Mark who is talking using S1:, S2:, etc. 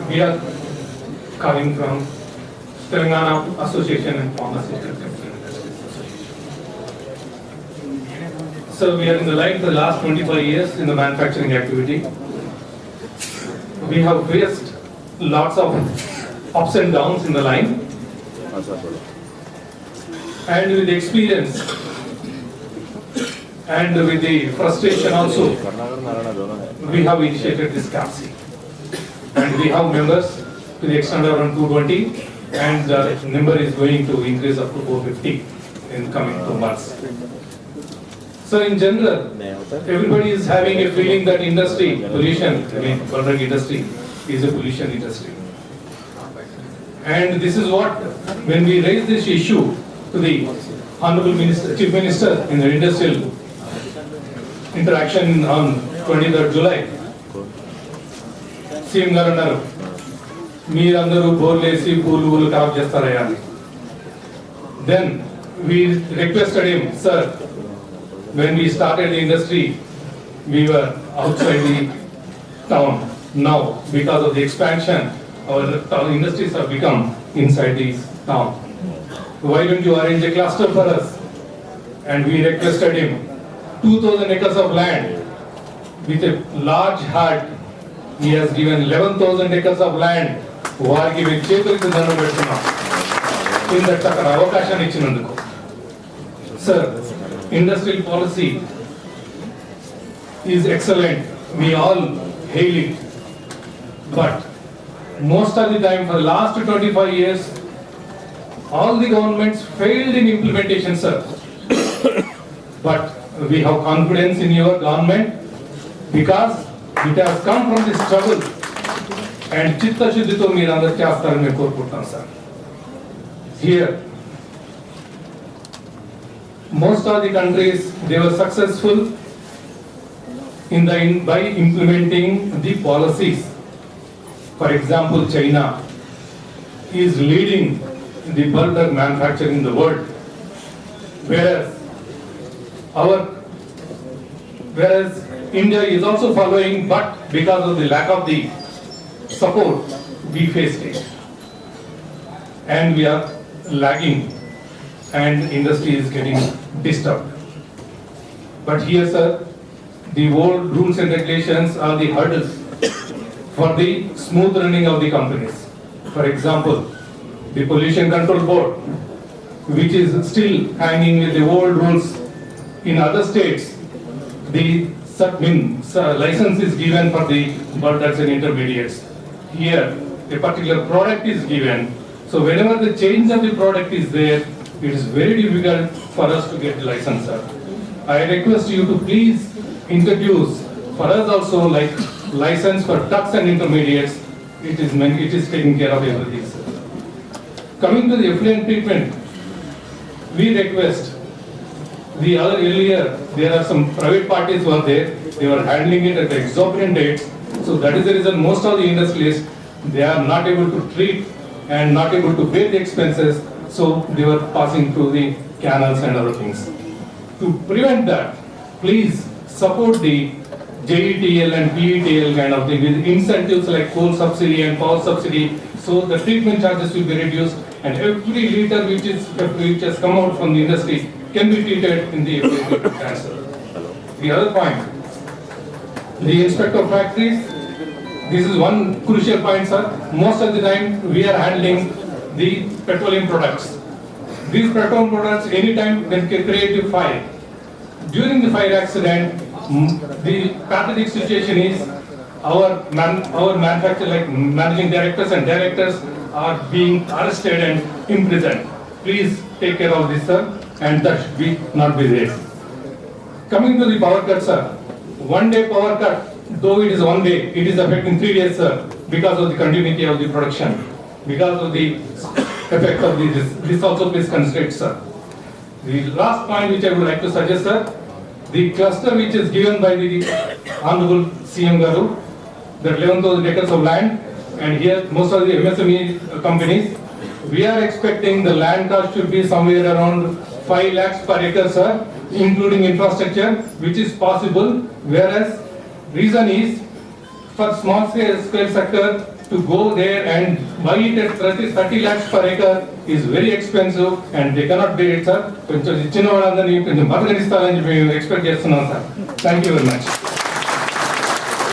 S1: We are coming from Telangana Association and Pharmaceutical Chemical Industries Association. So we are in the line for the last 25 years in the manufacturing activity. We have faced lots of ups and downs in the line. And with the experience and with the frustration also, we have initiated this CAPC. And we have members to the extent of around 220, and the number is going to increase up to 450 in coming 2 months. So in general, everybody is having a feeling that industry, pollution, bulk industry is a pollution industry. And this is what, when we raise this issue to the Honorable Minister, Chief Minister in the industrial interaction on 23rd July, CM garu annaru, meerandaru borlesi poolu kharaab chestaraya ani. Then we requested him, sir, when we started the industry, we were outside the town. Now, because of the expansion, our industries have become inside the town. Why don't you arrange a cluster for us? And we requested him 2,000 acres of land with a large heart. He has given 11,000 acres of land. వారికి చేతులకి దండం పెడుతున్నాం కిందట అక్కడ అవకాశాన్ని ఇచ్చినందుకు. Sir, industrial policy is excellent. We all hail it. But most of the time, for the last 25 years, all the governments failed in implementation, sir. But we have confidence in your government because it has come from this struggle. And chitta shuddhito meer andaru chestarani మేము కోరుకుంటున్నాం, sir. Here, most of the countries, they were successful by implementing the policies. For example, China is leading the bulk drug manufacturing in the world, whereas India is also following, but because of the lack of the support, we faced it, and we are lagging, and industry is getting disturbed. But here, sir, the old rules and regulations are the hurdles for the smooth running of the companies. For example, the Pollution Control Board, which is still hanging with the old rules in other states, the license is given for the bulk drugs and intermediates. Here, a particular product is given. So whenever the change of the product is there, it is very difficult for us to get the license, sir. I request you to please introduce for us also like license for drugs and intermediates. It is taking care of everything, sir. Coming to the effluent treatment, we request earlier there are some private parties who are there. They were handling it at exorbitant rates. So that is the reason most of the industrialists, they are not able to treat and not able to pay the expenses. So they were passing through the canals and other things. To prevent that, please support the JETL and PETL kind of thing with incentives like coal subsidy and power subsidy. So the treatment charges will be reduced, and every liter which has come out from the industry can be treated in the cancer. The other point, the inspector of factories, this is one crucial point, sir. Most of the time we are handling the petroleum products. These petroleum products, anytime they can create a fire. During the fire accident, the pathetic situation is our manufacturer, like managing directors and directors, are being arrested and imprisoned. Please take care of this, sir, and that should not be there. Coming to the power cut, sir. 1 day power cut, though it is 1 day, it is affecting 3 days, sir, because of the continuity of the production, because of the effect of this also please consider, sir. The last point which I would like to suggest, sir, the cluster which is given by the Honorable CM Garu, the 11,000 acres of land, and here most of the MSME companies, we are expecting the land cost should be somewhere around 5 lakhs per acre, sir, including infrastructure, which is possible, whereas reason is for small scale sector, to go there and buy it at 30 lakhs per acre is very expensive and they cannot bear it, sir. కొంచెం ఇచ్చిన వాళ్ళందరినీ కొంచెం బతకనిస్తారని మేము expect చేస్తున్నాం sir. Thank you very much.